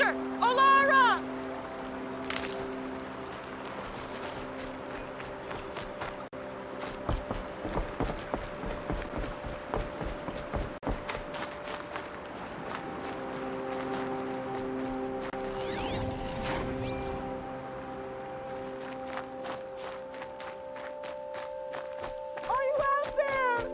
sister! Olara! Are you out there?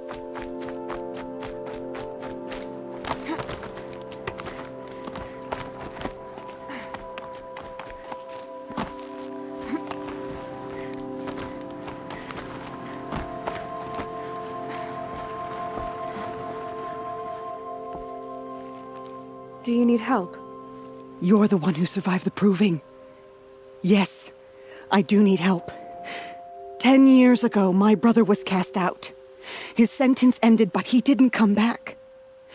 Do you need help? You're the one who survived the proving. Yes, I do need help. 10 years ago, my brother was cast out. His sentence ended, but he didn't come back.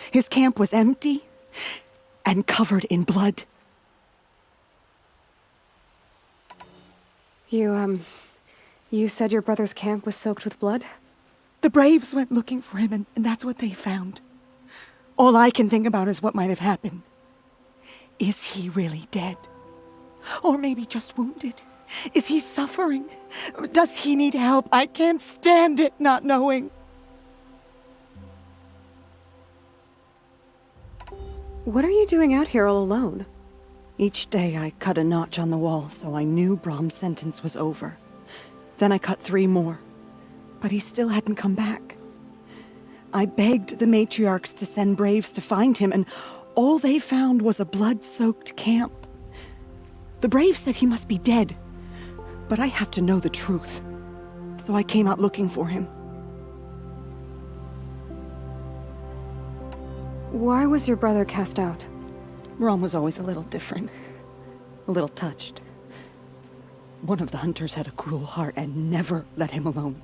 His camp was empty and covered in blood. You said your brother's camp was soaked with blood? The Braves went looking for him, and that's what they found. All I can think about is what might have happened. Is he really dead? Or maybe just wounded? Is he suffering? Does he need help? I can't stand it not knowing. What are you doing out here all alone? Each day I cut a notch on the wall so I knew Brahm's sentence was over. Then I cut 3 more, but he still hadn't come back. I begged the matriarchs to send Braves to find him, and all they found was a blood-soaked camp. The Braves said he must be dead, but I have to know the truth, so I came out looking for him. Why was your brother cast out? Brahm was always a little different, a little touched. One of the hunters had a cruel heart and never let him alone.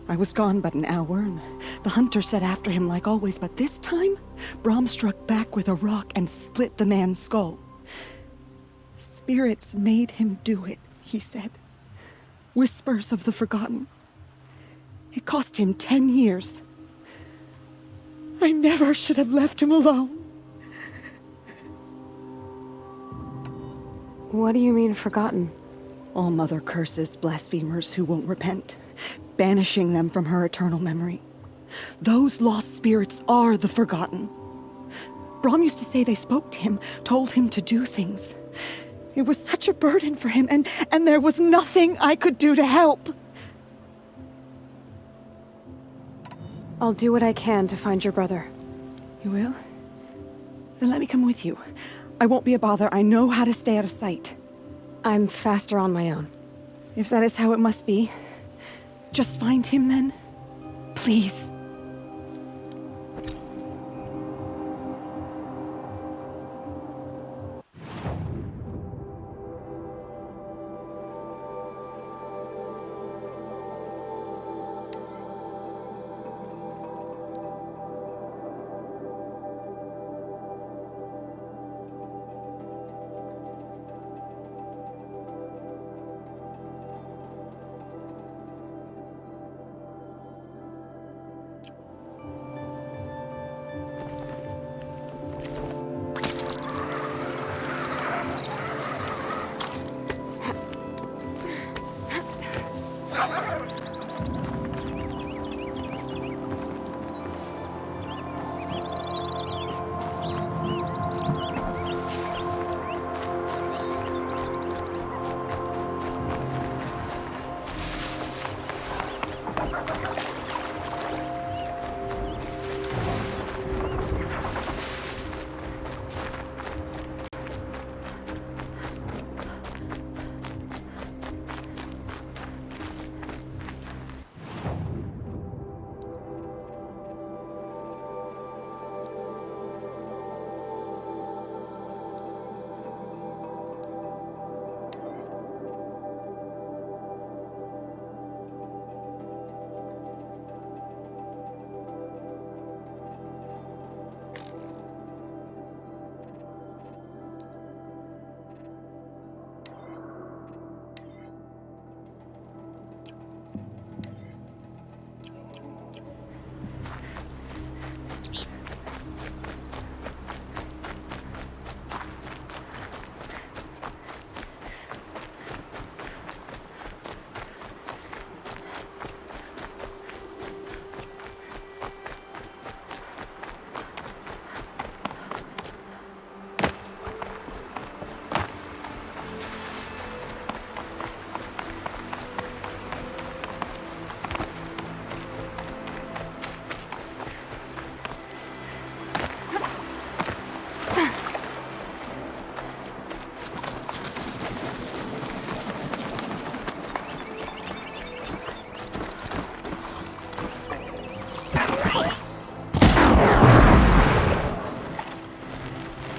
I was gone but an hour, and the hunter set after him like always, but this time, Brahm struck back with a rock and split the man's skull. Spirits made him do it, he said. Whispers of the forgotten. It cost him 10 years. I never should have left him alone. What do you mean, forgotten? All mother curses blasphemers who won't repent, banishing them from her eternal memory. Those lost spirits are the forgotten. Brahm used to say they spoke to him, told him to do things. It was such a burden for him, and there was nothing I could do to help. I'll do what I can to find your brother. You will? Then let me come with you. I won't be a bother. I know how to stay out of sight. I'm faster on my own. If that is how it must be, just find him then. Please.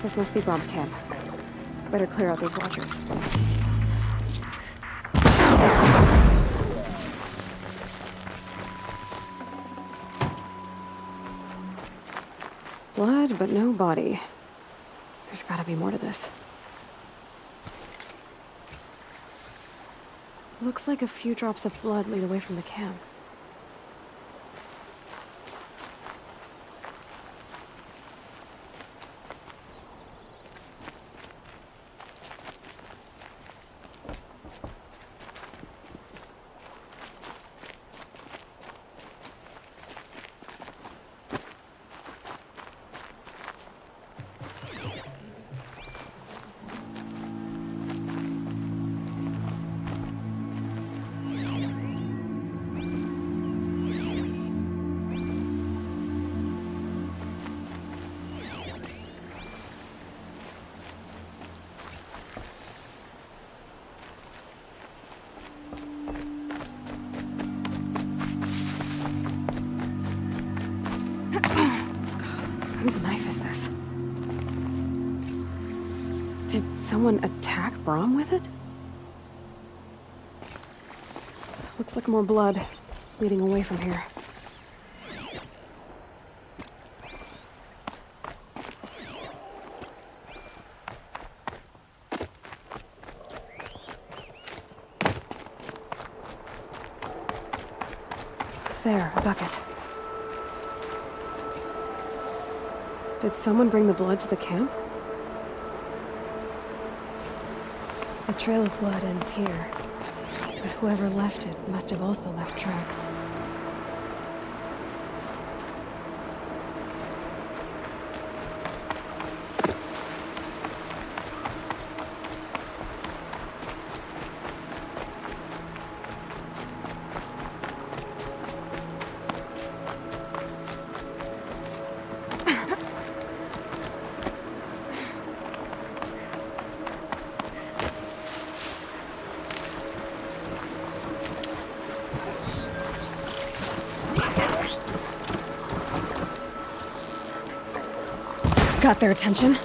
This must be Brom's camp. Better clear out these watchers. Blood, but no body. There's gotta be more to this. Looks like a few drops of blood lead away from the camp. Whose knife is this? Did someone attack Brom with it? Looks like more blood leading away from here. There, a bucket. Did someone bring the blood to the camp? The trail of blood ends here, but whoever left it must have also left tracks. Got their attention.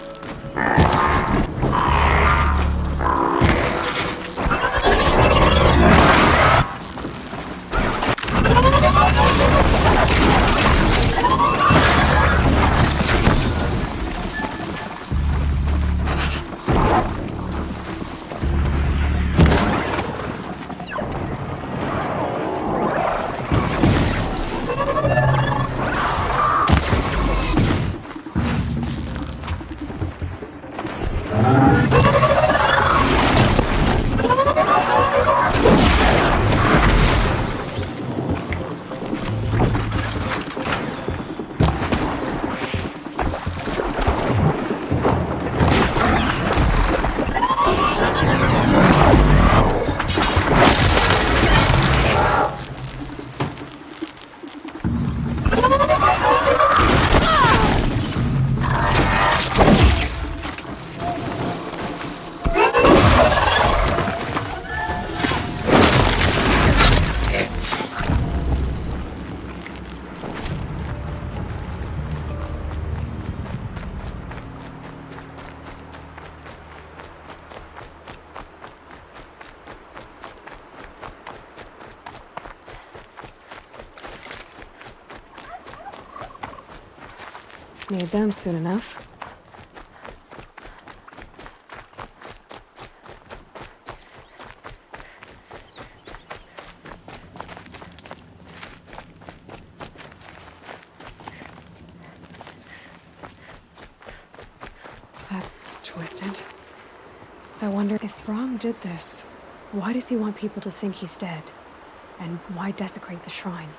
Need them soon enough. That's twisted. I wonder if Brom did this. Why does he want people to think he's dead? And why desecrate the shrine?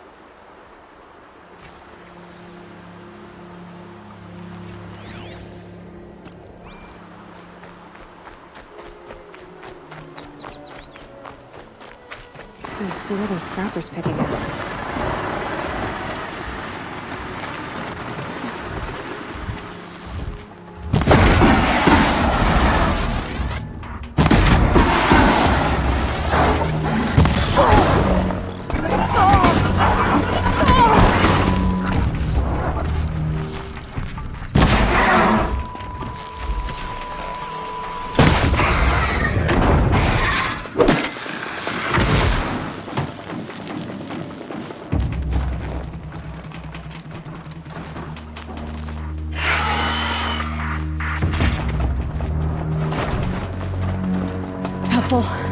Who are those scrappers picking at? careful.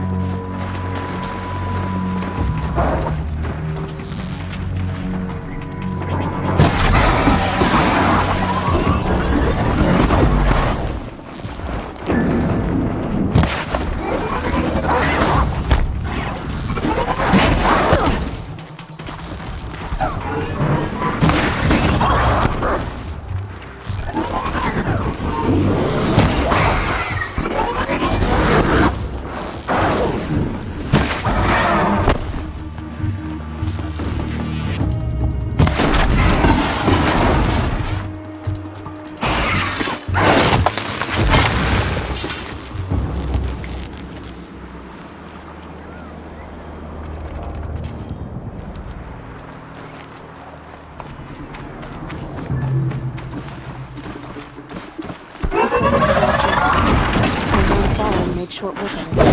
Make short work of it.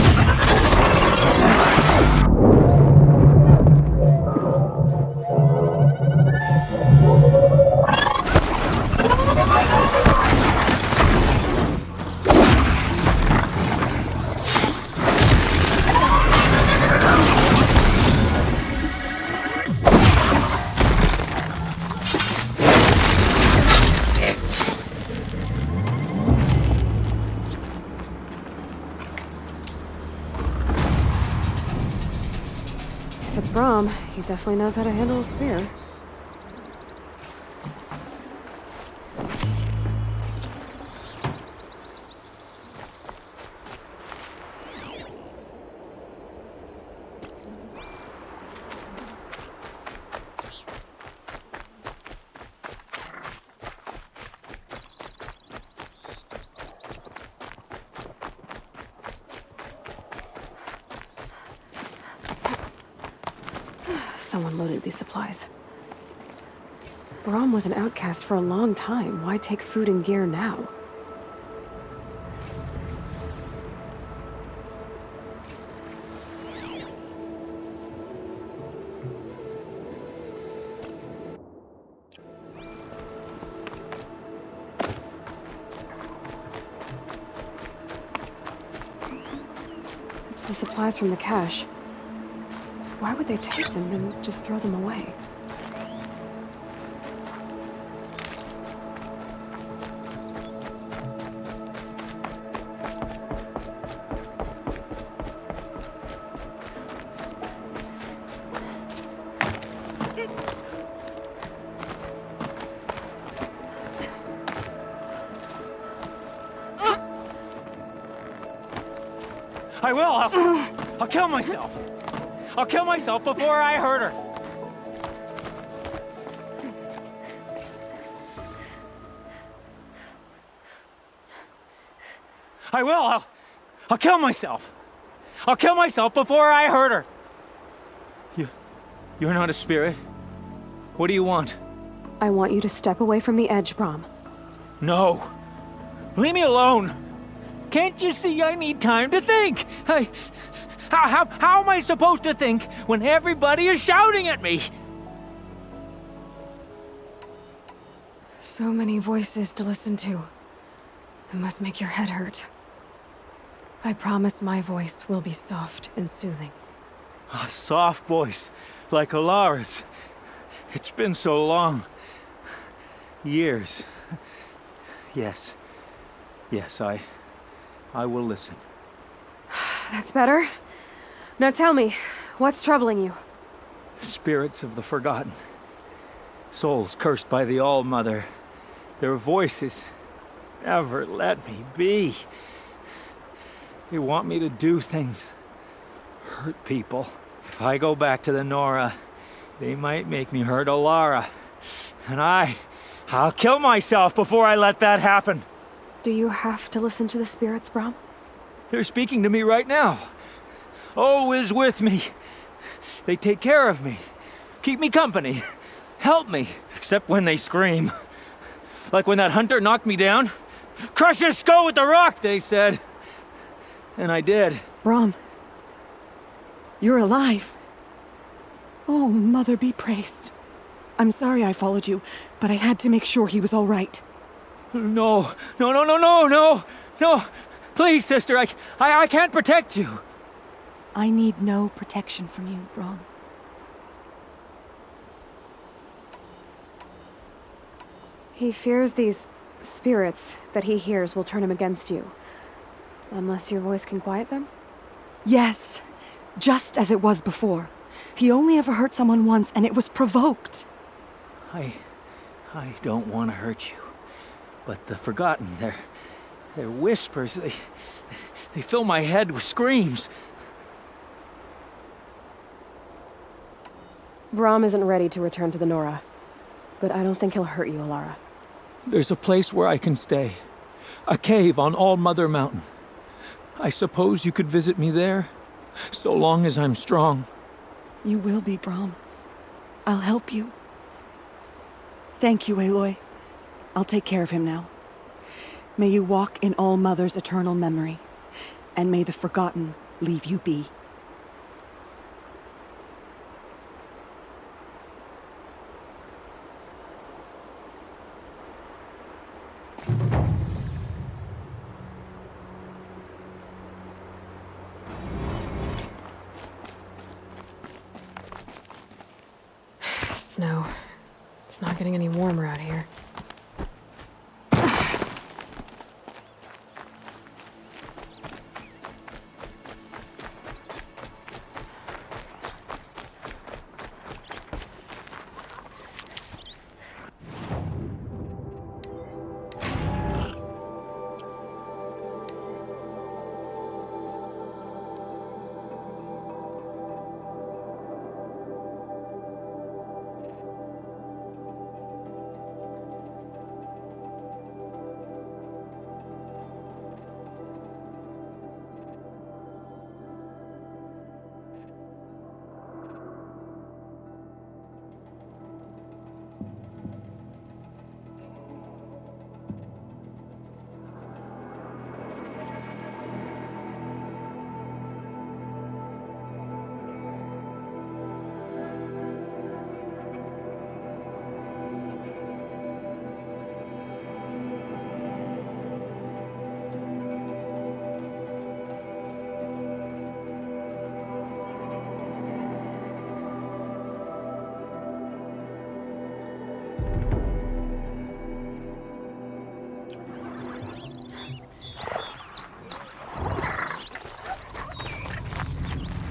If it's Brahm, he definitely knows how to handle a spear. Someone loaded these supplies. Brahm was an outcast for a long time. Why take food and gear now? It's the supplies from the cache. Why would they take them and just throw them away? I will. I'll kill myself. I'll kill myself before I hurt her. I will. I'll kill myself. I'll kill myself before I hurt her. You're not a spirit. What do you want? I want you to step away from the edge, Brahm. No. Leave me alone. Can't you see I need time to think? How am I supposed to think when everybody is shouting at me? So many voices to listen to. It must make your head hurt. I promise my voice will be soft and soothing. A soft voice, like Alara's. It's been so long. Years. Yes. Yes, I will listen. That's better. Now tell me, what's troubling you? Spirits of the forgotten. Souls cursed by the All-Mother. Their voices never let me be. They want me to do things. Hurt people. If I go back to the Nora, they might make me hurt Alara. And I'll kill myself before I let that happen. Do you have to listen to the spirits, Brahm? They're speaking to me right now. Oh is with me. They take care of me. Keep me company. Help me. Except when they scream. Like when that hunter knocked me down. Crush his skull with the rock, they said. And I did. Brahm, you're alive. Oh, Mother be praised. I'm sorry I followed you, but I had to make sure he was all right. No. Please, sister, I can't protect you. I need no protection from you, Brom. He fears these spirits that he hears will turn him against you. Unless your voice can quiet them? Yes, just as it was before. He only ever hurt someone once, and it was provoked. I don't want to hurt you. But the Forgotten, their whispers, they fill my head with screams. Brom isn't ready to return to the Nora. But I don't think he'll hurt you, Alara. There's a place where I can stay. A cave on All Mother Mountain. I suppose you could visit me there, so long as I'm strong. You will be, Brom. I'll help you. Thank you, Aloy. I'll take care of him now. May you walk in All Mother's eternal memory, and may the Forgotten leave you be. Snow. It's not getting any warmer out here.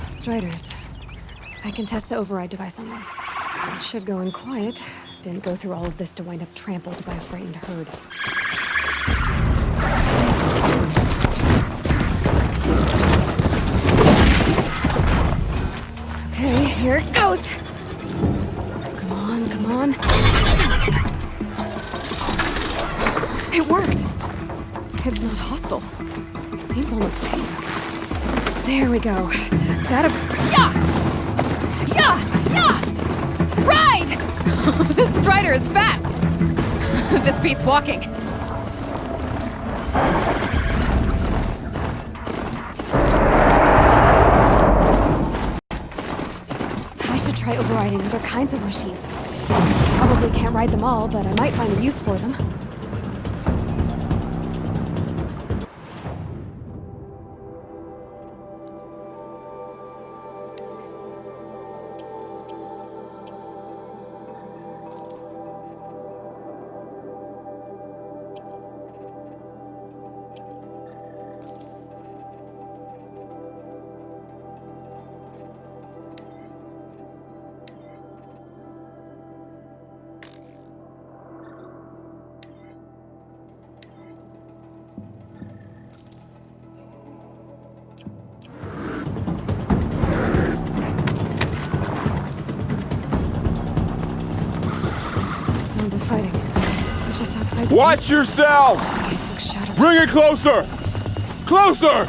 Striders. I can test the override device on them. It should go in quiet. Didn't go through all of this to wind up trampled by a frightened herd. Okay, here it goes! Come on, come on. It worked! It's not hostile. It seems almost tame. There we go. Gotta... Yeah! Yeah! Yeah! Ride! This Strider is fast! This beats walking. I should try overriding other kinds of machines. Probably can't ride them all, but I might find a use for them. Fighting. Just outside. Watch yourselves! Gates look shattered. Bring it closer! Closer!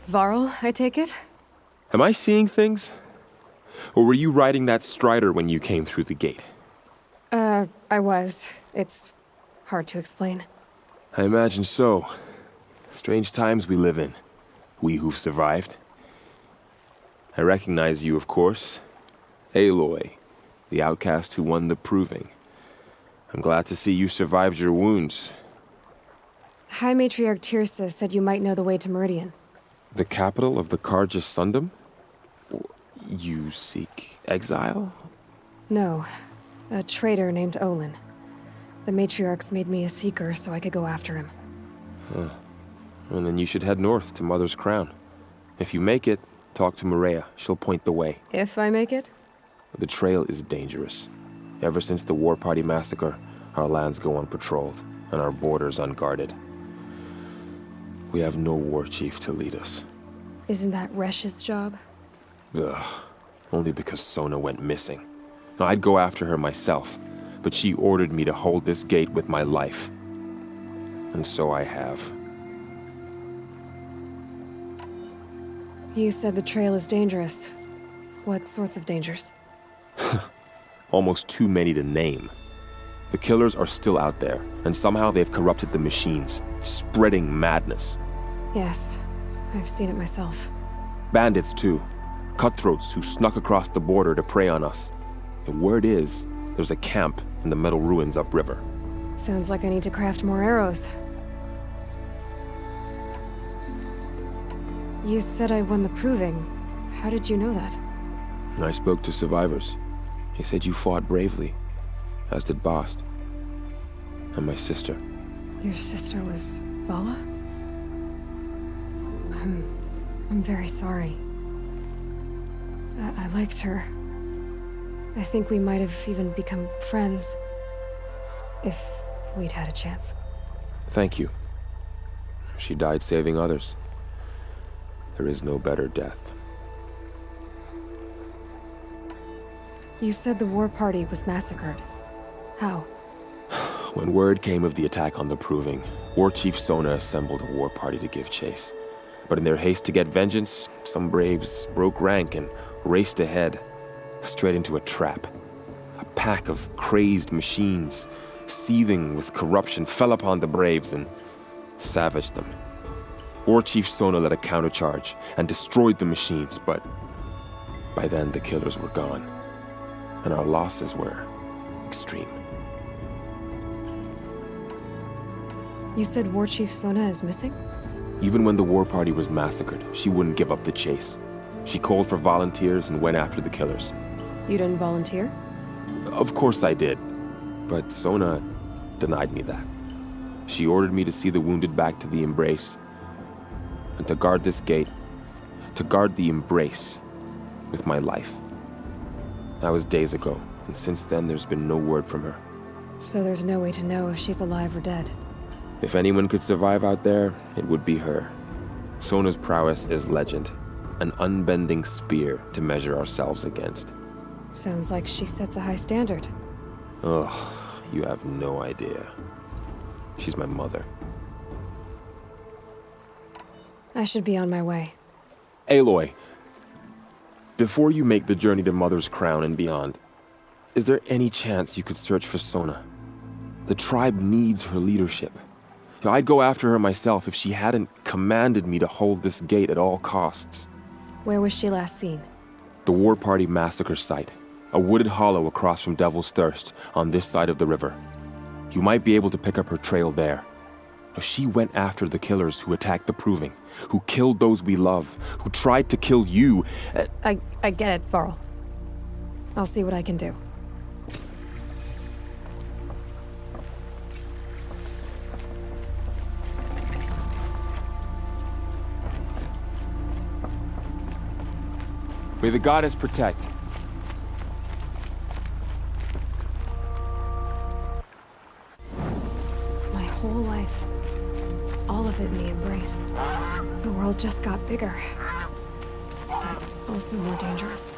Varl, I take it? Am I seeing things? Or were you riding that Strider when you came through the gate? I was. It's hard to explain. I imagine so. Strange times we live in. we who've survived. I recognize you, of course. Aloy, the outcast who won the proving. I'm glad to see you survived your wounds. High Matriarch Tirsa said you might know the way to Meridian. The capital of the Carja Sundom? You seek exile? No, a traitor named Olin. The Matriarchs made me a seeker so I could go after him. Huh. And then you should head north to Mother's Crown. If you make it, talk to Maria. She'll point the way. If I make it? The trail is dangerous. Ever since the War Party massacre, our lands go unpatrolled, and our borders unguarded. We have no war chief to lead us. Isn't that Resh's job? Ugh. Only because Sona went missing. Now, I'd go after her myself, but she ordered me to hold this gate with my life. And so I have. You said the trail is dangerous. What sorts of dangers? Almost too many to name. The killers are still out there, and somehow they've corrupted the machines, spreading madness. Yes, I've seen it myself. Bandits, too. Cutthroats who snuck across the border to prey on us. The word is, there's a camp in the metal ruins upriver. Sounds like I need to craft more arrows. You said I won the proving. How did you know that? I spoke to survivors. They said you fought bravely, as did Bast. And my sister. Your sister was Vala? I'm very sorry. I liked her. I think we might have even become friends. If we'd had a chance. Thank you. She died saving others. There is no better death. You said the war party was massacred. How? When word came of the attack on the Proving, War Chief Sona assembled a war party to give chase. But in their haste to get vengeance, some braves broke rank and raced ahead, straight into a trap. A pack of crazed machines, seething with corruption, fell upon the braves and savaged them. War Chief Sona led a countercharge and destroyed the machines, but by then the killers were gone, and our losses were extreme. You said War Chief Sona is missing? Even when the war party was massacred, she wouldn't give up the chase. She called for volunteers and went after the killers. You didn't volunteer? Of course I did, but Sona denied me that. She ordered me to see the wounded back to the Embrace, and to guard this gate, to guard the Embrace with my life. That was days ago, and since then there's been no word from her. So there's no way to know if she's alive or dead. If anyone could survive out there, it would be her. Sona's prowess is legend, an unbending spear to measure ourselves against. Sounds like she sets a high standard. Ugh, you have no idea. She's my mother. I should be on my way. Aloy, before you make the journey to Mother's Crown and beyond, is there any chance you could search for Sona? The tribe needs her leadership. I'd go after her myself if she hadn't commanded me to hold this gate at all costs. Where was she last seen? The War Party massacre site. A wooded hollow across from Devil's Thirst, on this side of the river. You might be able to pick up her trail there. She went after the killers who attacked the Proving, who killed those we love, who tried to kill you. I get it, Varl. I'll see what I can do. May the goddess protect. My whole life. All of it in the Embrace. The world just got bigger. But also more dangerous.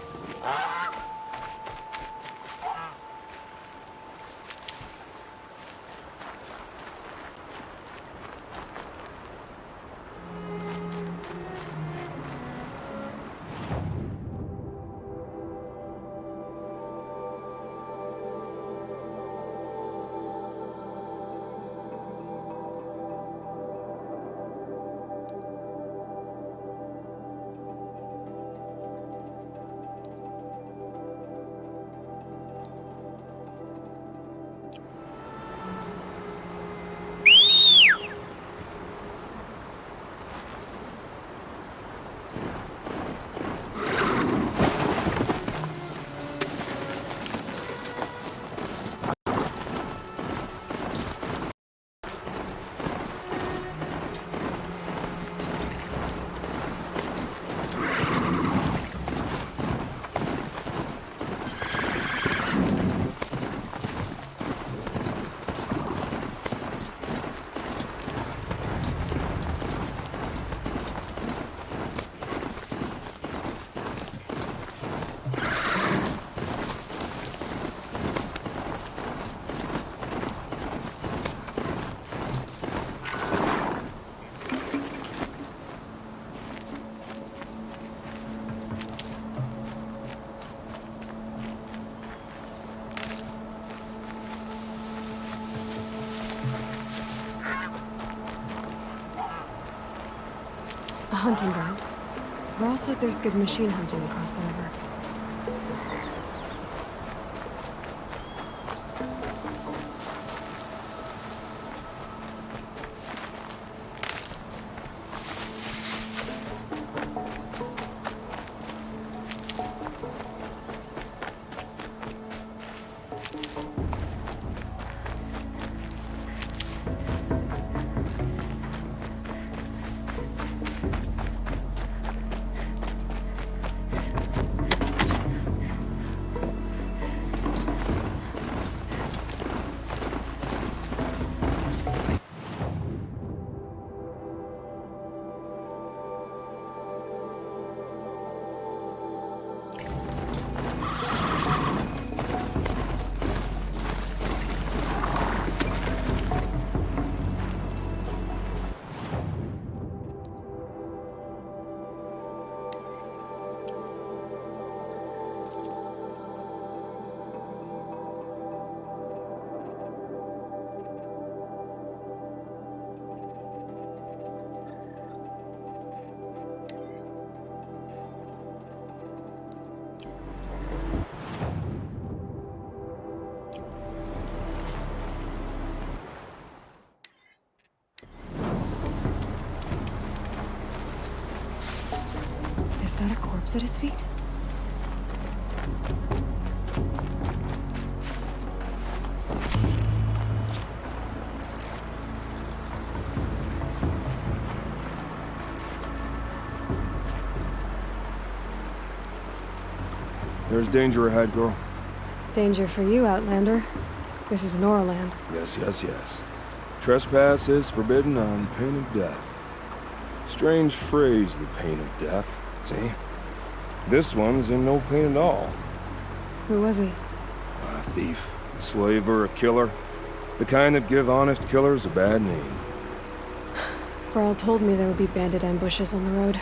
hunting ground. Varl said there's good machine hunting across the river. Is that a corpse at his feet? There's danger ahead, girl. Danger for you, Outlander. This is Norland. Yes, yes, yes. Trespass is forbidden on pain of death. Strange phrase, the pain of death. See? This one's in no pain at all. Who was he? A thief, a slaver, a killer. The kind that give honest killers a bad name. Varl told me there would be bandit ambushes on the road.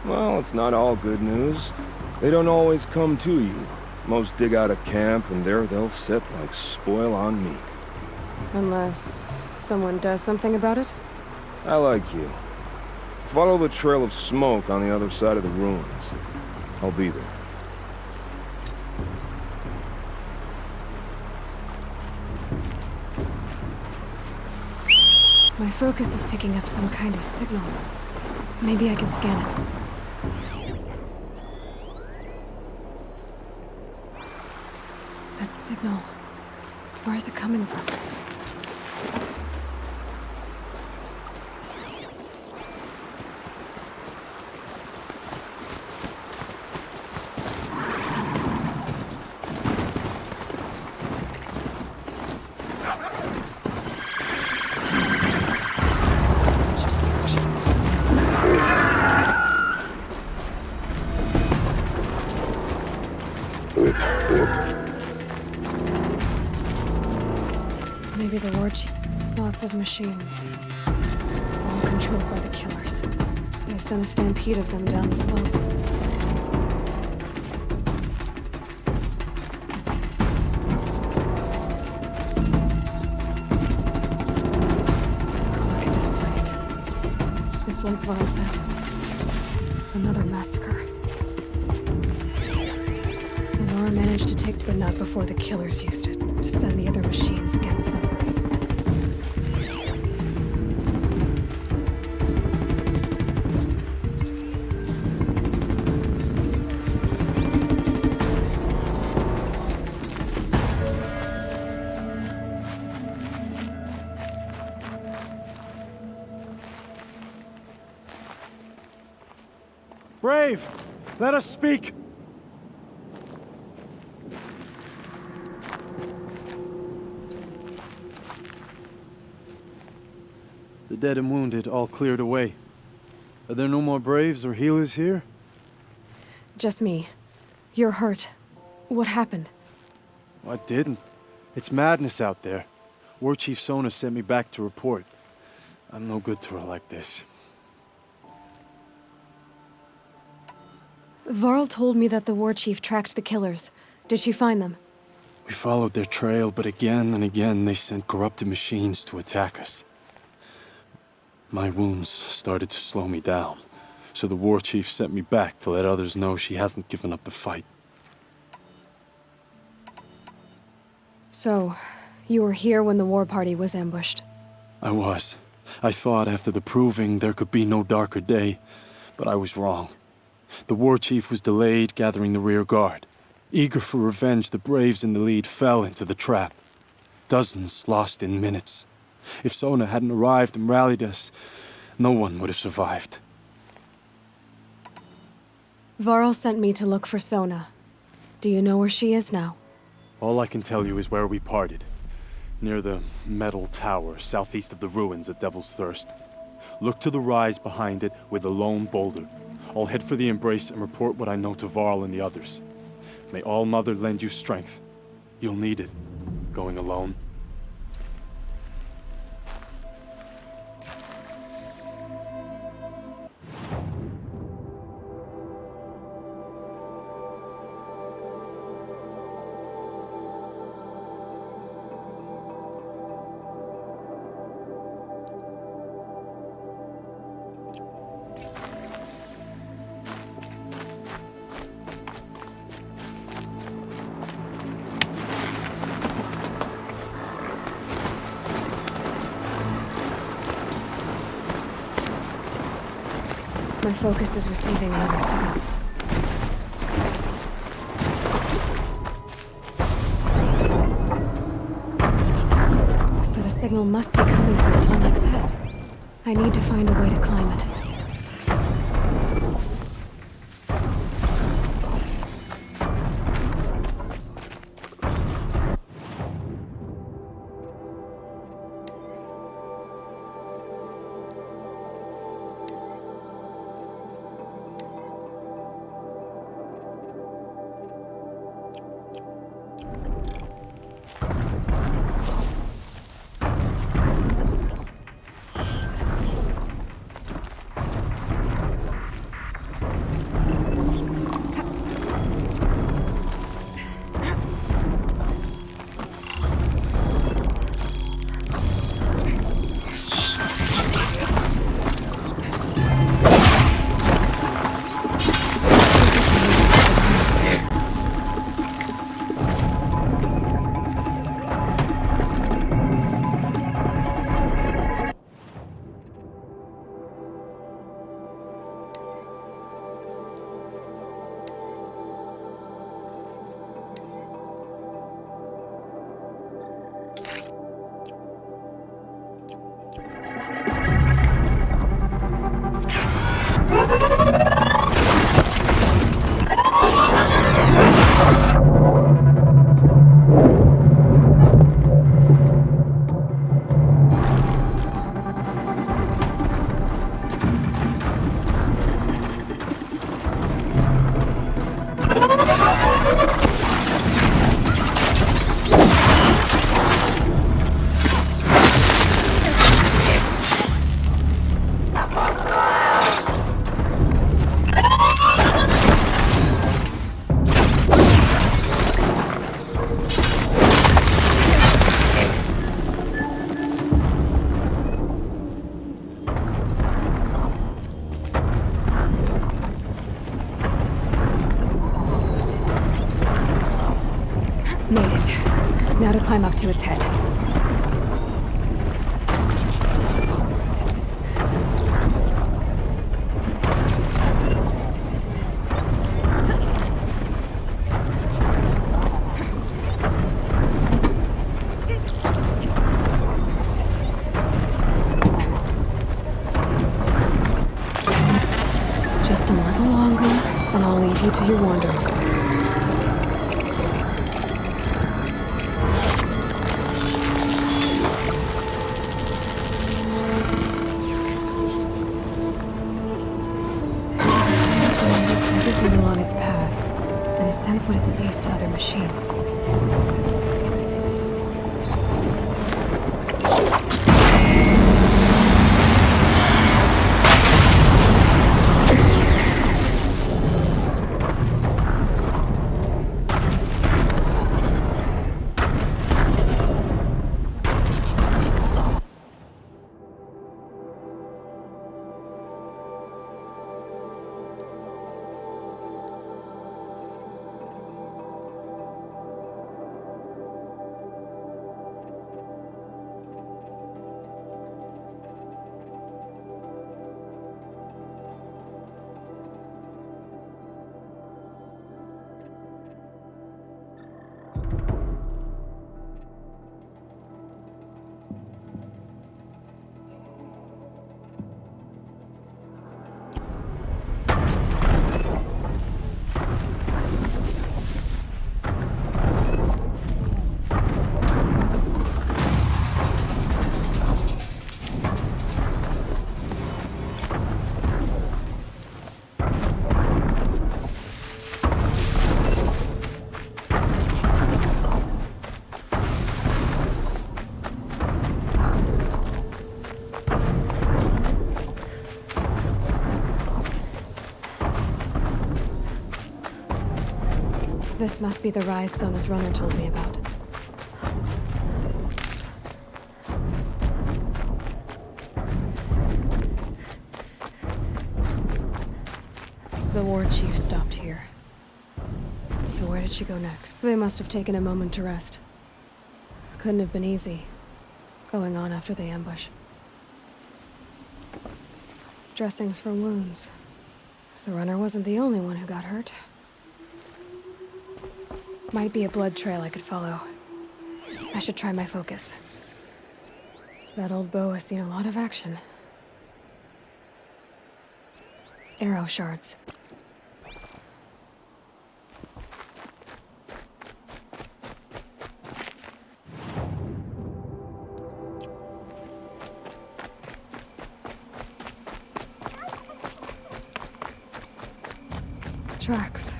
Well, it's not all good news. They don't always come to you. Most dig out a camp, and there they'll sit like spoil on meat. Unless someone does something about it? I like you. Follow the trail of smoke on the other side of the ruins. I'll be there. My focus is picking up some kind of signal. Maybe I can scan it. That signal. Where is it coming from? Such distraction. Maybe the war chief. Lots of machines. All controlled by the killers. They sent a stampede of them down the slope. Look at this place. It's like Varl said. Another massacre. Lenora managed to take the nut before the killers used it to send the other machines against them. Brave! Let us speak! The dead and wounded all cleared away. Are there no more braves or healers here? Just me. You're hurt. What happened? I didn't. It's madness out there. War Chief Sona sent me back to report. I'm no good to her like this. Varl told me that the war chief tracked the killers. Did she find them? We followed their trail, but again and again they sent corrupted machines to attack us. My wounds started to slow me down. So the war chief sent me back to let others know she hasn't given up the fight. So, you were here when the war party was ambushed? I was. I thought after the proving there could be no darker day, but I was wrong. The war chief was delayed gathering the rear guard. Eager for revenge, the braves in the lead fell into the trap. Dozens lost in minutes. If Sona hadn't arrived and rallied us, no one would have survived. Varl sent me to look for Sona. Do you know where she is now? All I can tell you is where we parted. Near the metal tower, southeast of the ruins at Devil's Thirst. Look to the rise behind it with a lone boulder. I'll head for the embrace and report what I know to Varl and the others. May All Mother lend you strength. You'll need it, going alone. My focus is receiving another signal. So the signal must be coming from Tolmec's head. I need to find a way to climb it. Made it. Now to climb up to its head. Just a little longer, and I'll leave you to your wandering. On its path, and it sends what it sees to other machines. This must be the rise Sona's runner told me about. The war chief stopped here. So where did she go next? They must have taken a moment to rest. Couldn't have been easy, going on after the ambush. Dressings for wounds. The runner wasn't the only one who got hurt. Might be a blood trail I could follow. I should try my focus. That old bow has seen a lot of action. Arrow shards. Tracks.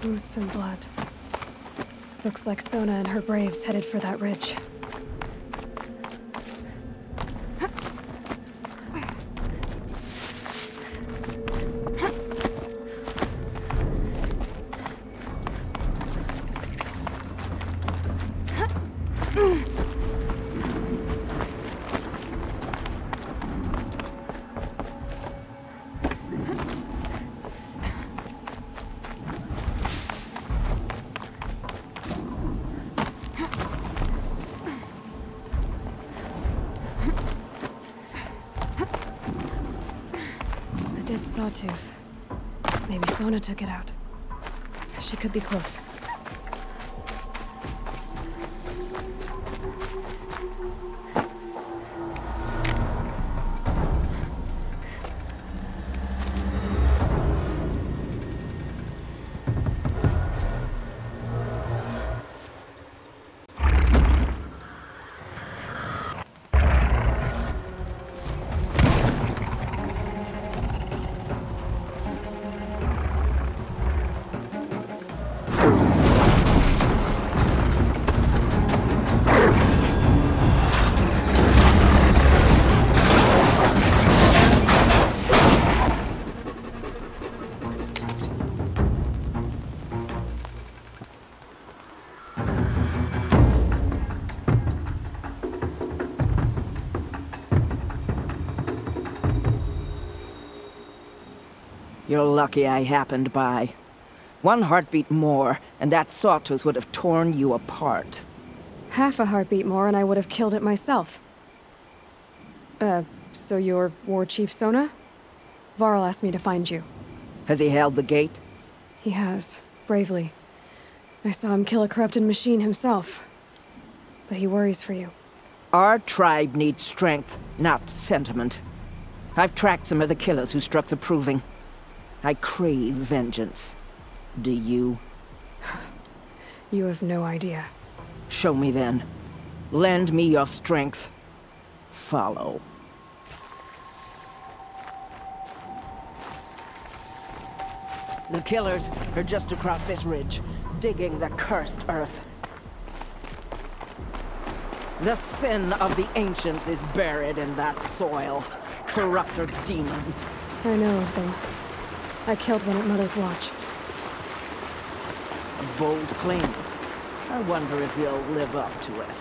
Boots and blood. Looks like Sona and her braves headed for that ridge. Dead sawtooth. Maybe Sona took it out. She could be close. You're lucky I happened by. One heartbeat more, and that sawtooth would have torn you apart. Half a heartbeat more and I would have killed it myself. So you're War Chief Sona? Varl asked me to find you. Has he held the gate? He has, bravely. I saw him kill a corrupted machine himself. But he worries for you. Our tribe needs strength, not sentiment. I've tracked some of the killers who struck the Proving. I crave vengeance. Do you? You have no idea. Show me then. Lend me your strength. Follow. The killers are just across this ridge, digging the cursed earth. The sin of the ancients is buried in that soil. Corrupter demons. I know of them. I killed one at Mother's Watch. A bold claim. I wonder if you'll live up to it.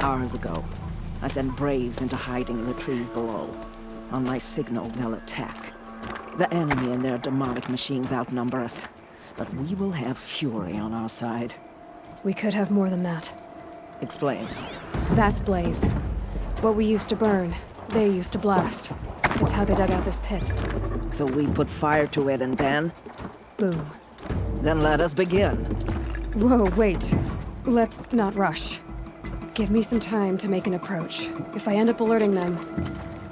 Hours ago, I sent braves into hiding in the trees below. On my signal, they'll attack. The enemy and their demonic machines outnumber us, but we will have fury on our side. We could have more than that. Explain. That's Blaze. What we used to burn, they used to blast. It's how they dug out this pit. So we put fire to it and then? Boom. Then let us begin. Whoa, wait. Let's not rush. Give me some time to make an approach. If I end up alerting them,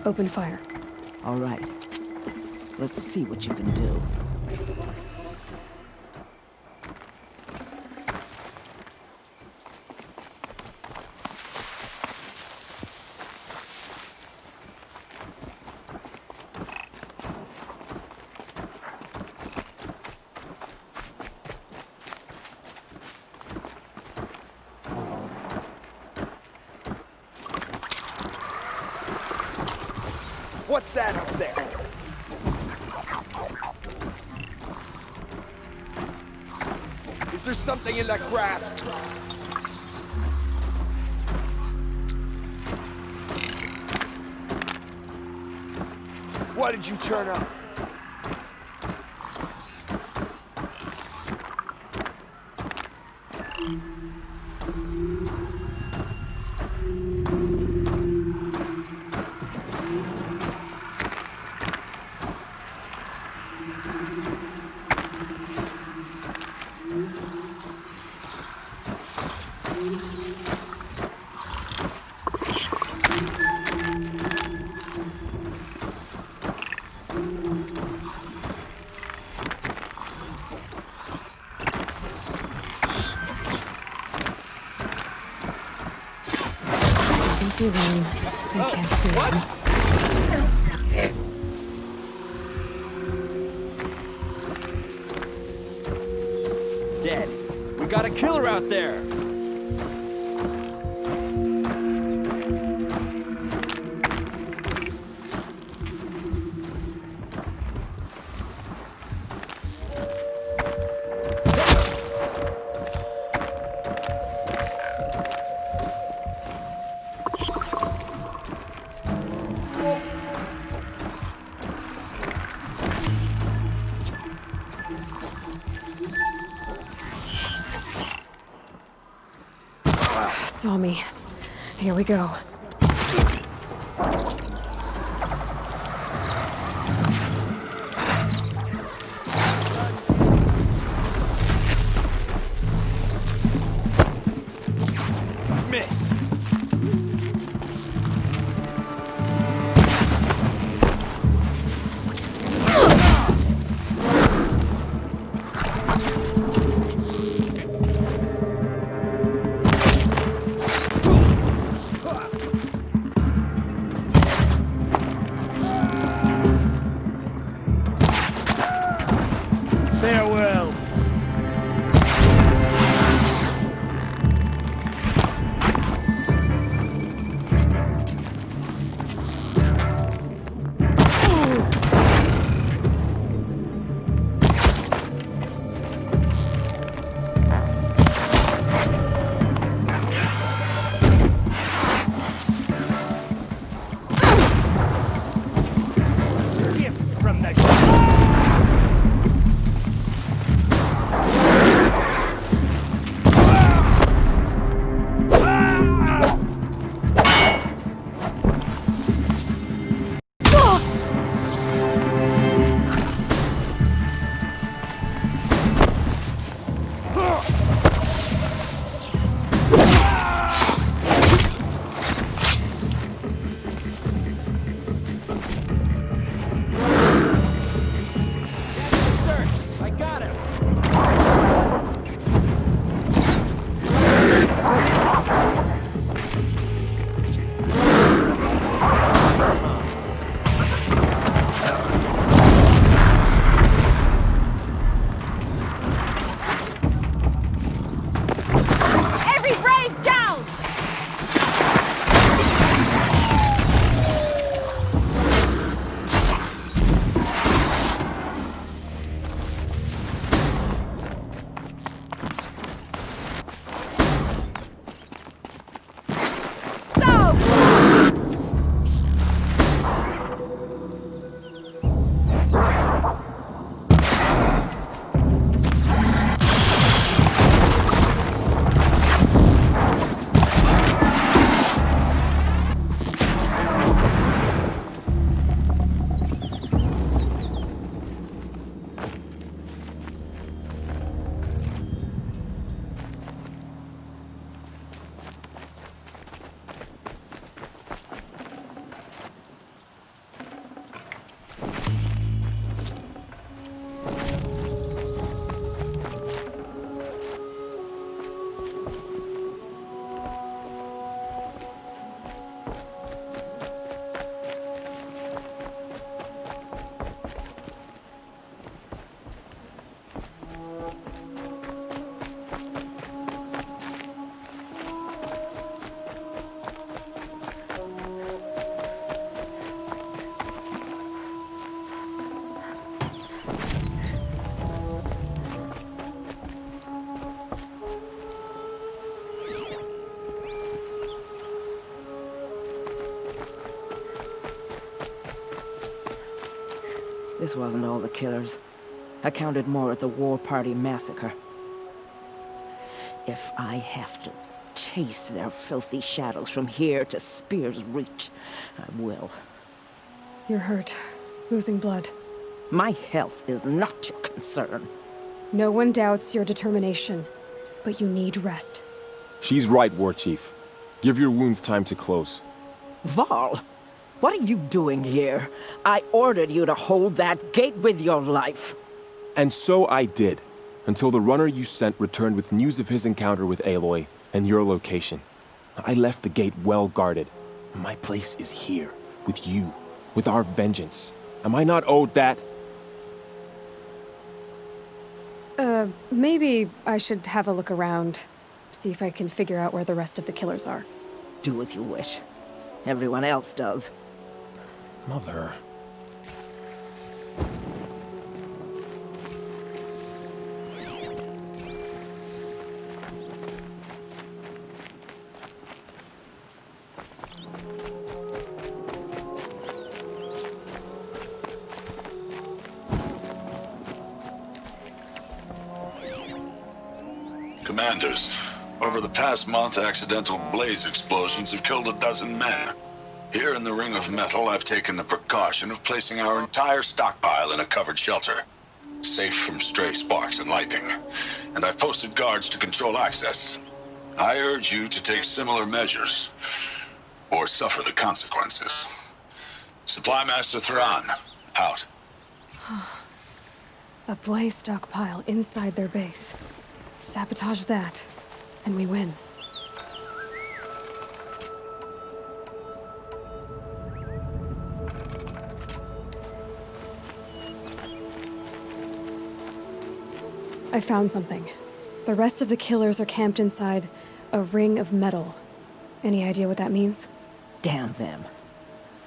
open fire. All right. Let's see what you can do. What's that up there? Is there something in that grass? Why did you turn up? I can see them. I can't see them. Dead. We got a killer out there. Saw me. Here we go. Missed. This wasn't all the killers. I counted more at the War Party massacre. If I have to chase their filthy shadows from here to Spear's Reach, I will. You're hurt. Losing blood. My health is not your concern. No one doubts your determination, but you need rest. She's right, War Chief. Give your wounds time to close. Varl, what are you doing here? I ordered you to hold that gate with your life. And so I did, until the runner you sent returned with news of his encounter with Aloy and your location. I left the gate well guarded. My place is here, with you, with our vengeance. Am I not owed that? Maybe I should have a look around. See if I can figure out where the rest of the killers are. Do as you wish. Everyone else does. Mother. Commanders, over the past month, accidental blaze explosions have killed a dozen men. Here in the Ring of Metal, I've taken the precaution of placing our entire stockpile in a covered shelter, safe from stray sparks and lightning. And I've posted guards to control access. I urge you to take similar measures, or suffer the consequences. Supply Master Thran, out. A blaze stockpile inside their base. Sabotage that, and we win. I found something. The rest of the killers are camped inside a ring of metal. Any idea what that means? Damn them.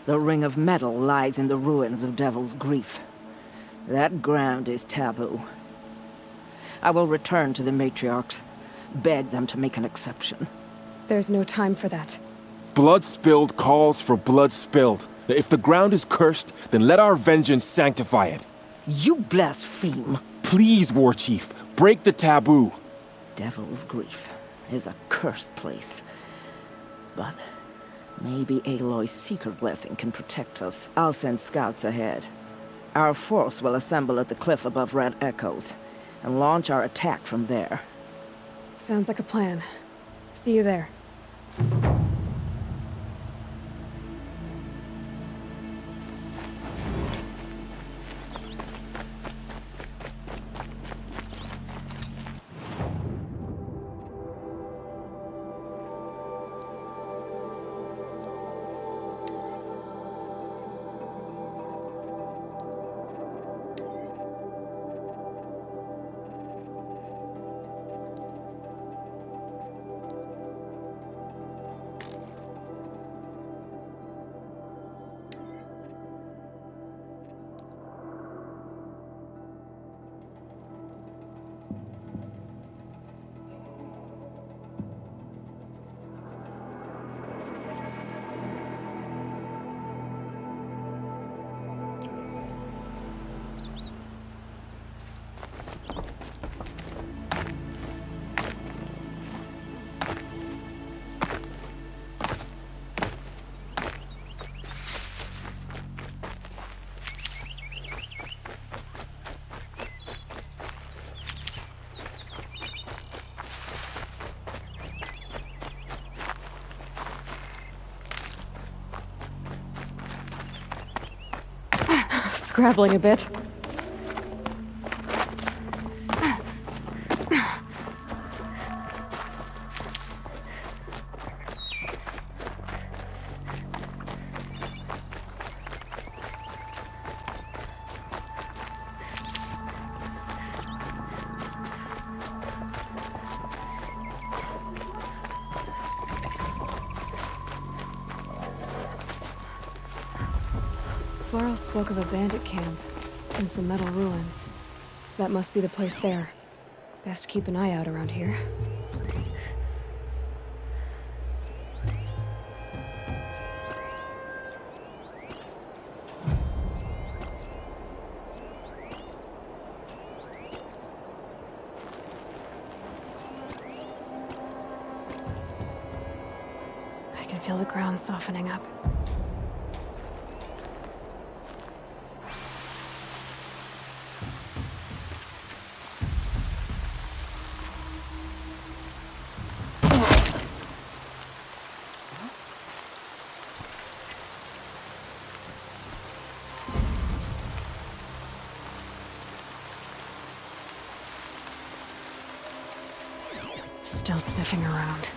The Ring of Metal lies in the ruins of Devil's Grief. That ground is taboo. I will return to the matriarchs, beg them to make an exception. There's no time for that. Blood spilled calls for blood spilled. If the ground is cursed, then let our vengeance sanctify it. You blaspheme. Please, War Chief, break the taboo. Devil's Grief is a cursed place. But maybe Aloy's secret blessing can protect us. I'll send scouts ahead. Our force will assemble at the cliff above Red Echoes, and launch our attack from there. Sounds like a plan. See you there. Scrabbling a bit. Varl spoke of a bandit camp and some metal ruins. That must be the place there. Best keep an eye out around here. feel the ground softening up. Still sniffing around.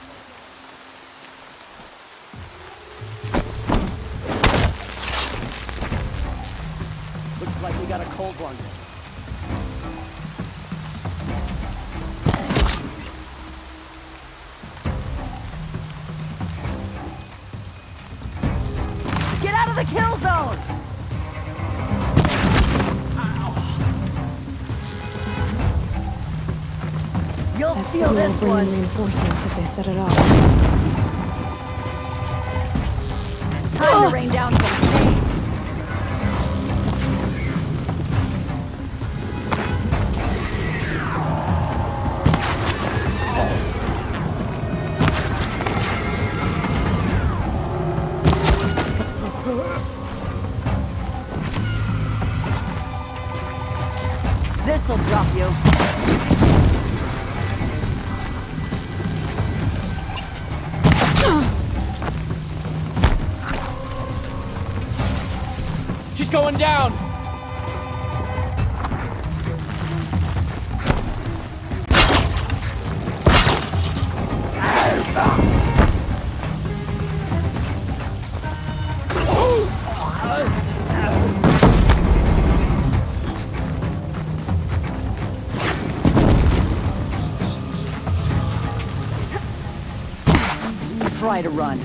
Looks like we got a cold one. Get out of the kill zone! You'll That feel signal will this bring one. in reinforcements if they set it off. Time to rain down some pain. This'll drop you. She's going down! Try to run.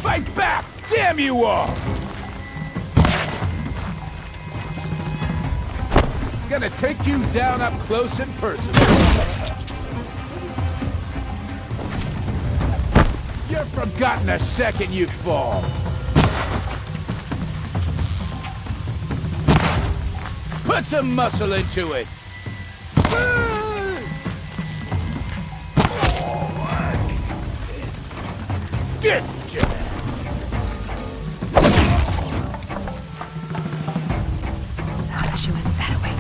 Fight back! Damn you all! Gonna take you down up close and personal. You're forgotten the second you fall. Put some muscle into it. Get down. She went that way.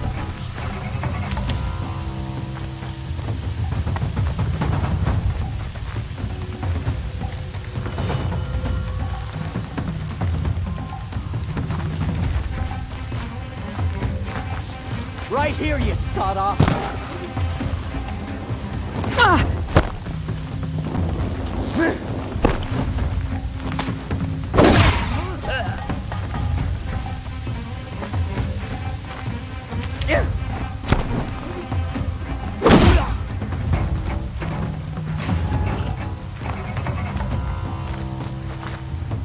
Right here, you sawed off.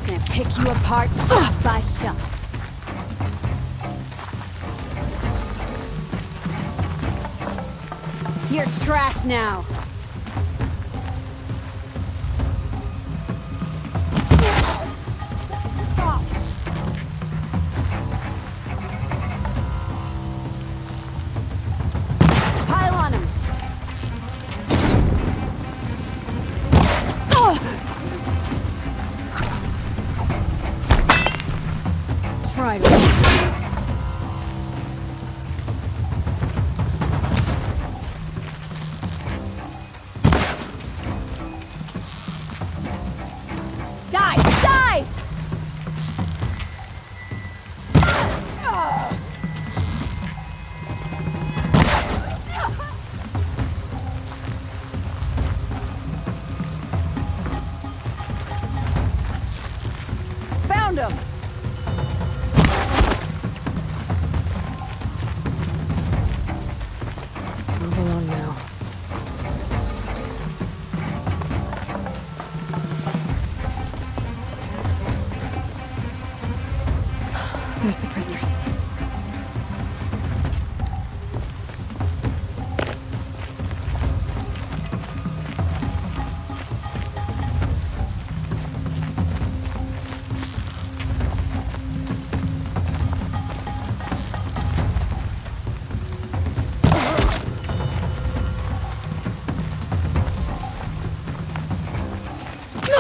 Gonna pick you apart shot by shot. You're trash now. Pile on him. Try to.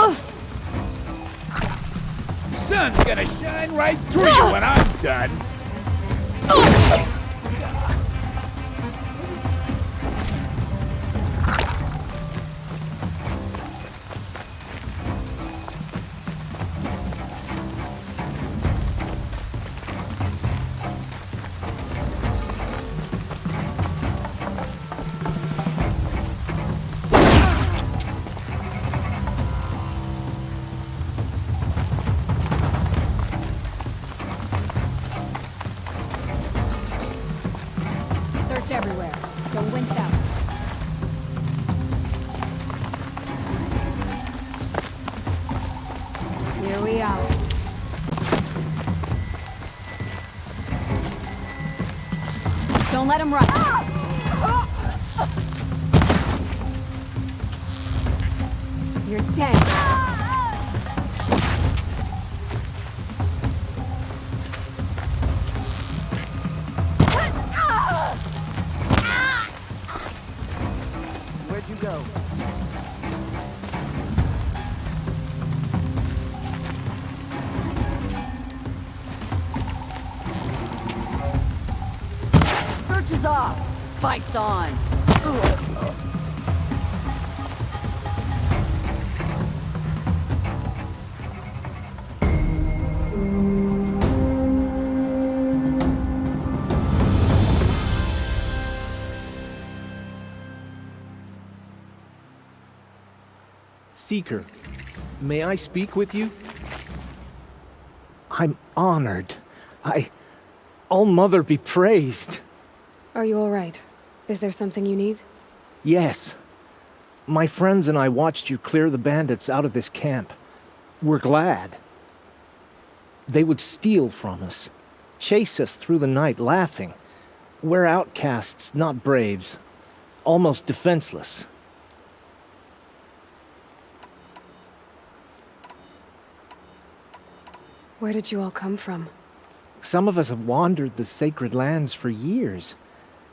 course. Sun's gonna shine right through you when I'm done. Search everywhere. Don't wince out. Here we are. Don't let him run. You're dead. Where'd you go? Search is off. Fight's on. Seeker, may I speak with you? I'm honored. All-Mother be praised. Are you all right? Is there something you need? Yes. My friends and I watched you clear the bandits out of this camp. We're glad. They would steal from us, chase us through the night laughing. We're outcasts, not braves. Almost defenseless. Where did you all come from? Some of us have wandered the sacred lands for years.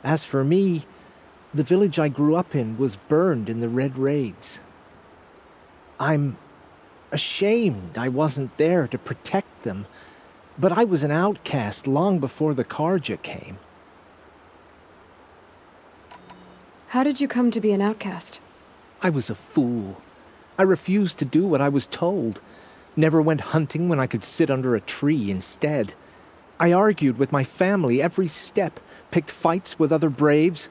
As for me, the village I grew up in was burned in the Red Raids. I'm ashamed I wasn't there to protect them, but I was an outcast long before the Karja came. How did you come to be an outcast? I was a fool. I refused to do what I was told. Never went hunting when I could sit under a tree instead. I argued with my family every step, picked fights with other braves.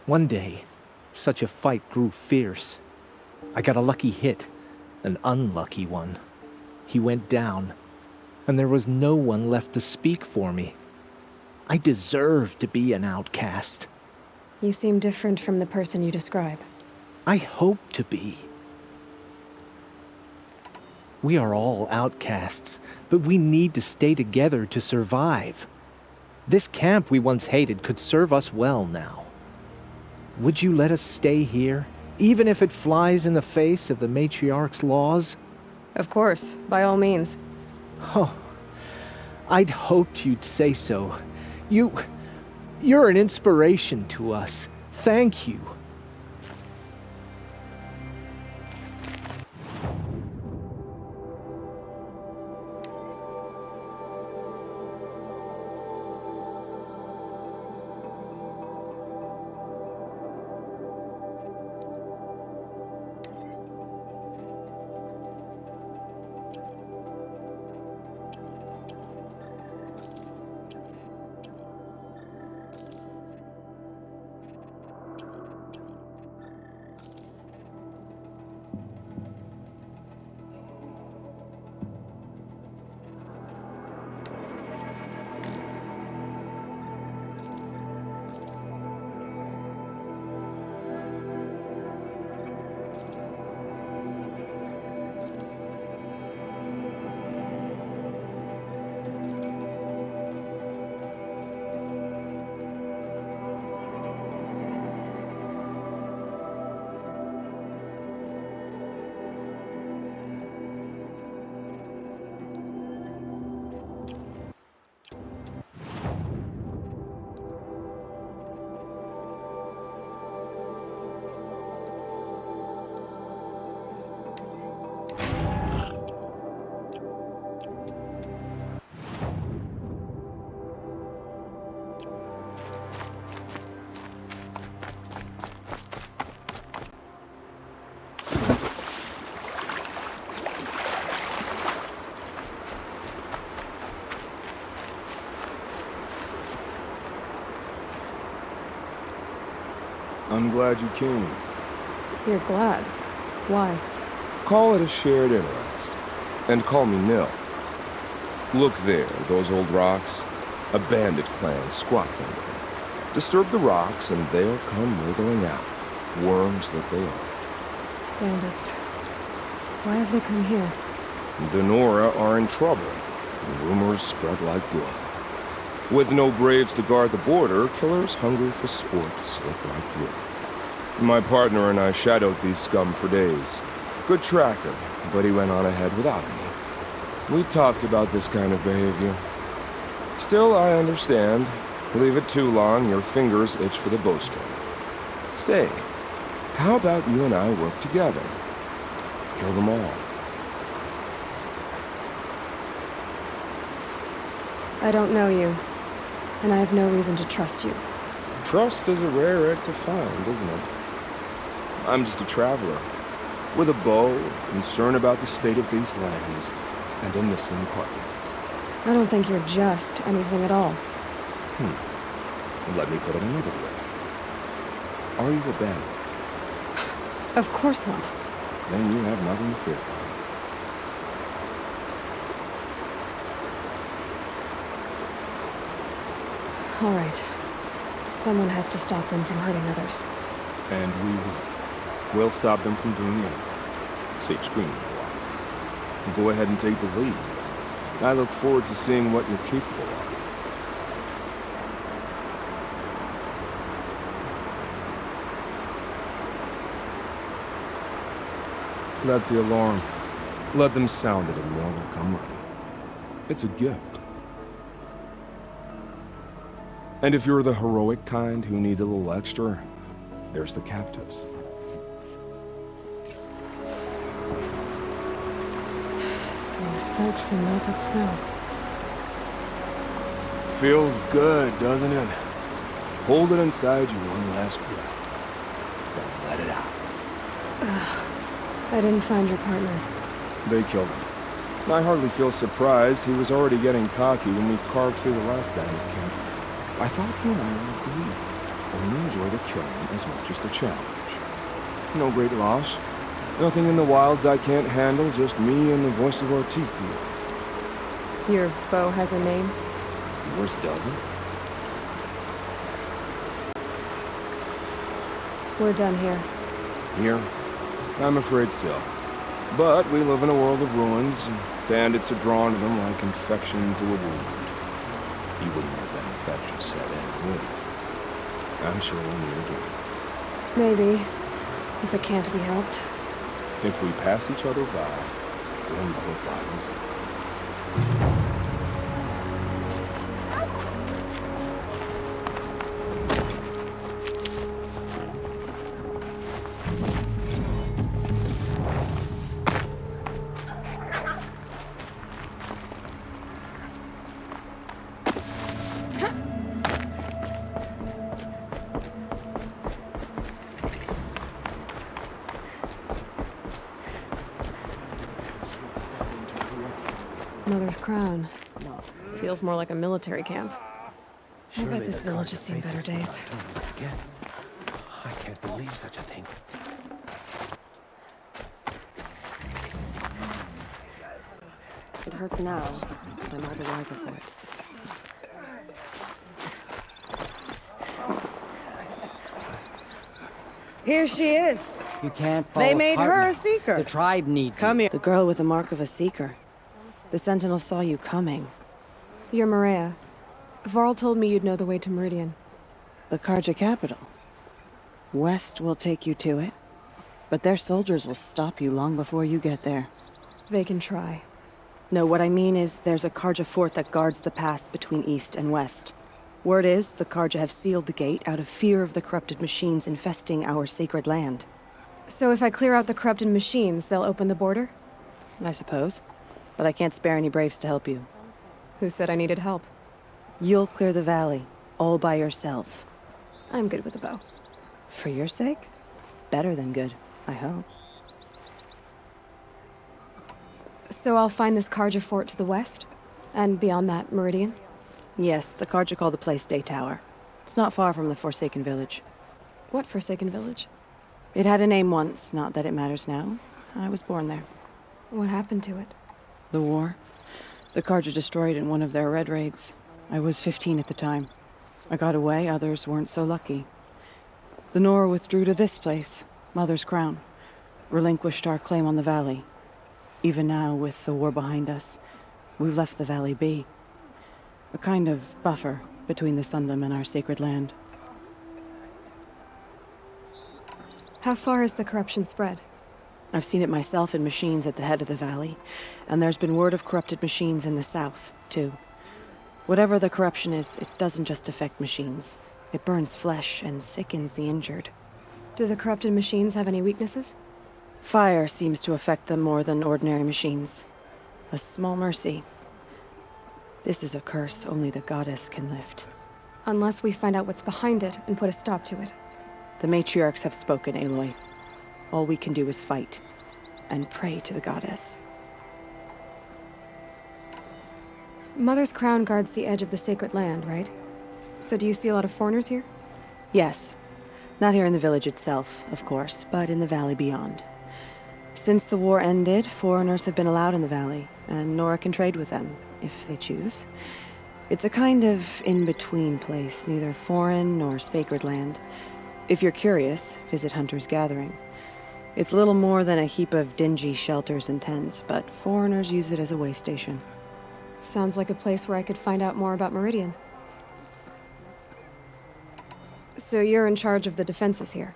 One day, such a fight grew fierce. I got a lucky hit, an unlucky one. He went down, and there was no one left to speak for me. I deserved to be an outcast. You seem different from the person you describe. I hope to be. We are all outcasts, but we need to stay together to survive. This camp we once hated could serve us well now. Would you let us stay here, even if it flies in the face of the matriarch's laws? Of course, by all means. Oh, I'd hoped you'd say so. You're an inspiration to us. Thank you. I'm glad you came. You're glad. Why? Call it a shared interest. And call me Nil. Look there, those old rocks. A bandit clan squats under them. Disturb the rocks and they'll come wriggling out. Worms that they are. Bandits. Why have they come here? The Nora are in trouble. Rumors spread like blood. With no braves to guard the border, killers hungry for sport slip right through. My partner and I shadowed these scum for days. Good tracker, but he went on ahead without me. We talked about this kind of behavior. Still, I understand. Leave it too long, your fingers itch for the bowstring. Say, how about you and I work together? Kill them all. I don't know you, and I have no reason to trust you. Trust is a rare egg to find, isn't it? I'm just a traveler, with a bow, concerned about the state of these lands, and a missing partner. I don't think you're just anything at all. Let me put it another way. Are you a bandit? Of course not. Then you have nothing to fear. All right. Someone has to stop them from hurting others. And we will. We'll stop them from doing anything. Safe screening a while. Go ahead and take the lead. I look forward to seeing what you're capable of. That's the alarm. Let them sound it and more will come running. It's a gift. And if you're the heroic kind who needs a little extra, there's the captives. I'm soaked from melted snow. Feels good, doesn't it? Hold it inside you one last breath. Then let it out. Ugh. I didn't find your partner. They killed him. I hardly feel surprised. He was already getting cocky when we carved through the last bandit camp. I thought you and I would agree. Only enjoy the killing as much as the challenge. No great loss. Nothing in the wilds I can't handle, just me and the voice of our teeth here. Your bow has a name? Yours doesn't? We're done here. Here? I'm afraid so. But we live in a world of ruins, and bandits are drawn to them like infection to a wound. You wouldn't let that infection set in, would you? I'm sure we'll meet again. Maybe. If it can't be helped. If we pass each other by, we'll know it by the way. Mother's crown. Feels more like a military camp. I bet this village has seen better days. I can't believe such a thing. It hurts now. I'm all the wiser for it. Here she is. You can't fall They made apart her now. a seeker. The tribe needs Come you. here. The girl with the mark of a seeker. The Sentinel saw you coming. You're Maria. Varl told me you'd know the way to Meridian. The Karja capital. West will take you to it. But their soldiers will stop you long before you get there. They can try. No, what I mean is there's a Karja fort that guards the pass between east and west. Word is, the Karja have sealed the gate out of fear of the corrupted machines infesting our sacred land. So if I clear out the corrupted machines, they'll open the border? I suppose. But I can't spare any braves to help you. Who said I needed help? You'll clear the valley, all by yourself. I'm good with a bow. For your sake? Better than good, I hope. So I'll find this Karja fort to the west? And beyond that, Meridian? Yes, the Karja call the place Day Tower. It's not far from the Forsaken Village. What Forsaken Village? It had a name once, not that it matters now. I was born there. What happened to it? The war. The Carja destroyed in one of their red raids. I was 15 at the time. I got away, others weren't so lucky. The Nora withdrew to this place, Mother's Crown. Relinquished our claim on the valley. Even now, with the war behind us, we've left the valley be. A kind of buffer between the Sundom and our sacred land. How far has the corruption spread? I've seen it myself in machines at the head of the valley, and there's been word of corrupted machines in the south, too. Whatever the corruption is, it doesn't just affect machines. It burns flesh and sickens the injured. Do the corrupted machines have any weaknesses? Fire seems to affect them more than ordinary machines. A small mercy. This is a curse only the goddess can lift. Unless we find out what's behind it and put a stop to it. The matriarchs have spoken, Aloy. All we can do is fight, and pray to the goddess. Mother's Crown guards the edge of the sacred land, right? So do you see a lot of foreigners here? Yes. Not here in the village itself, of course, but in the valley beyond. Since the war ended, foreigners have been allowed in the valley, and Nora can trade with them, if they choose. It's a kind of in-between place, neither foreign nor sacred land. If you're curious, visit Hunter's Gathering. It's little more than a heap of dingy shelters and tents, but foreigners use it as a way station. Sounds like a place where I could find out more about Meridian. So you're in charge of the defenses here?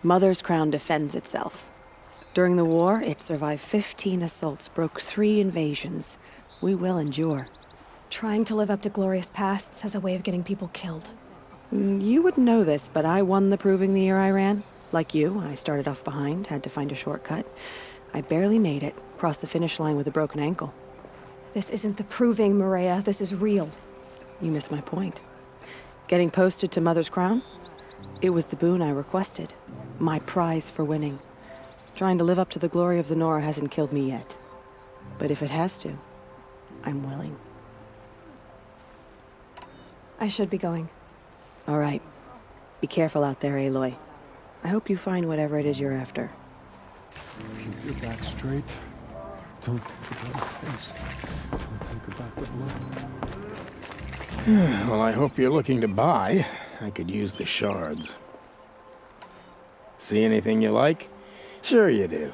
Mother's Crown defends itself. During the war, it survived 15 assaults, broke 3 invasions. We will endure. Trying to live up to glorious pasts has a way of getting people killed. You wouldn't know this, but I won the proving the year I ran. Like you, I started off behind, had to find a shortcut. I barely made it, crossed the finish line with a broken ankle. This isn't the proving, Maria. This is real. You missed my point. Getting posted to Mother's Crown? It was the boon I requested. My prize for winning. Trying to live up to the glory of the Nora hasn't killed me yet. But if it has to, I'm willing. I should be going. All right. Be careful out there, Aloy. I hope you find whatever it is you're after. Keep your back straight. Don't take a back face. Don't take a backward look. Well, I hope you're looking to buy. I could use the shards. See anything you like? Sure you do.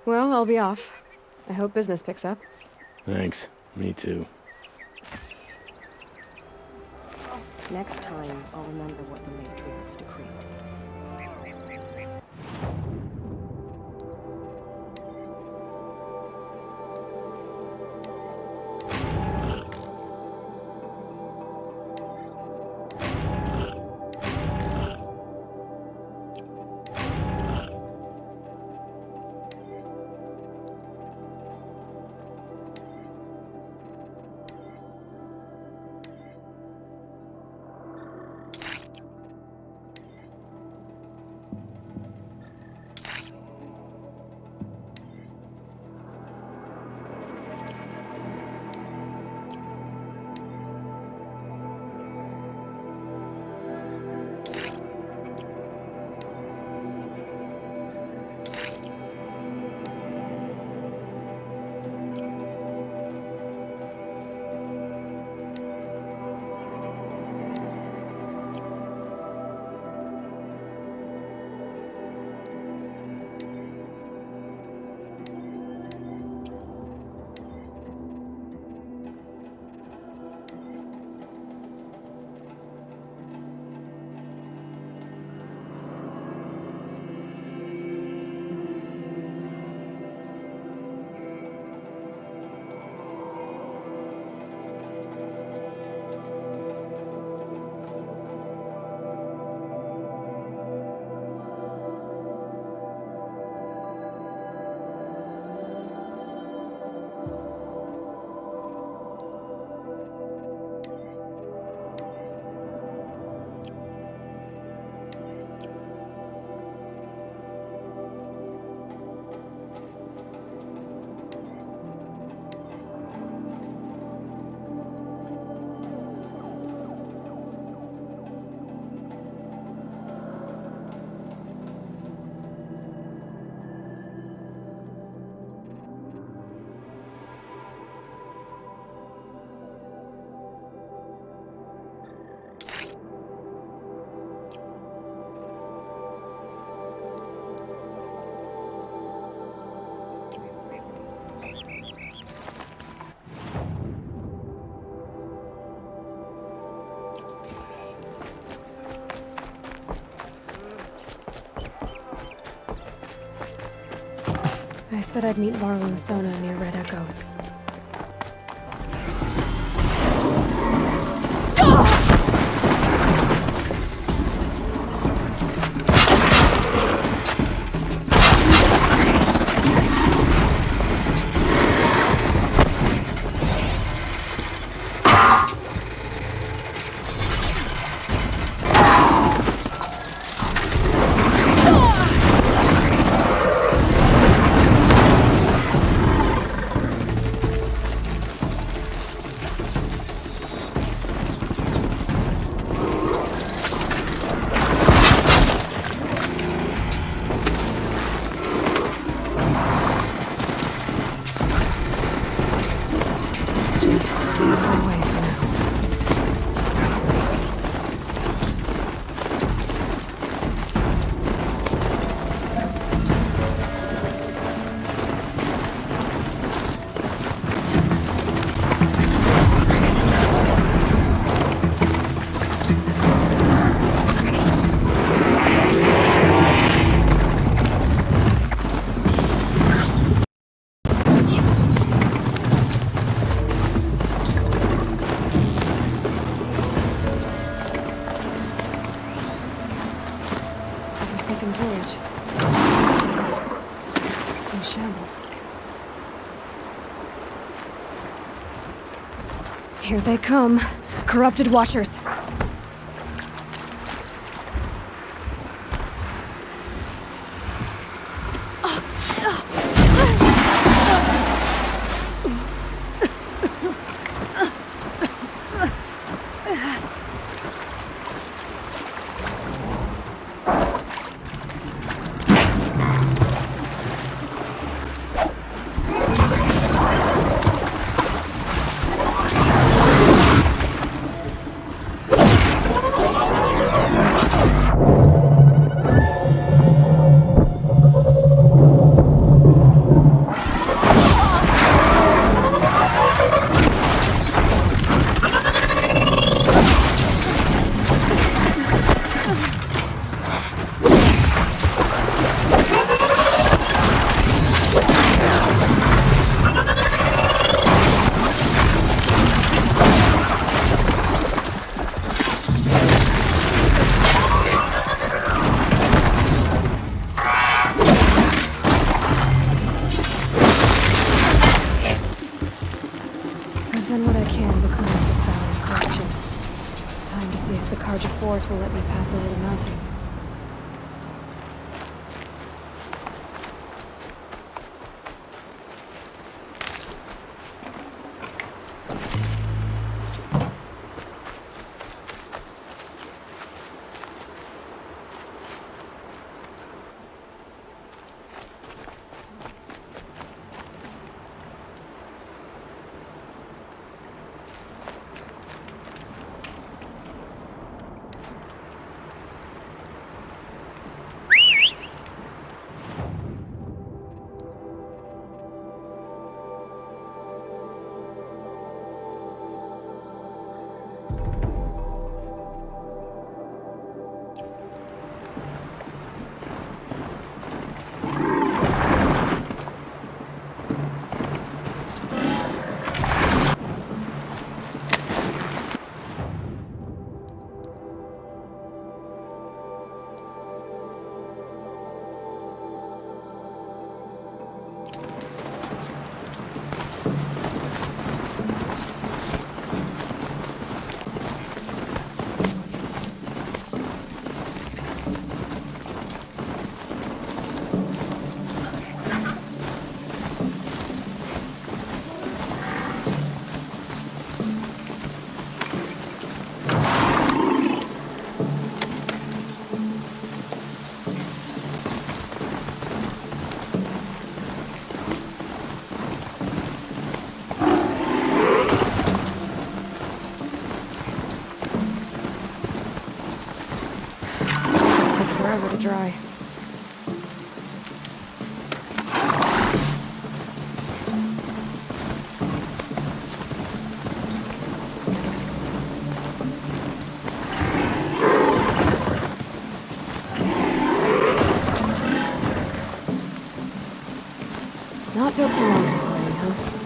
Well, I'll be off. I hope business picks up. Thanks. Me too. Next time, I'll remember what the matriarchs decreed. I said I'd meet Varl and Sona near Red Echoes. Here they come. Corrupted Watchers. Will let me pass over the mountains. Forever to dry. Not built for mountain climbing, huh?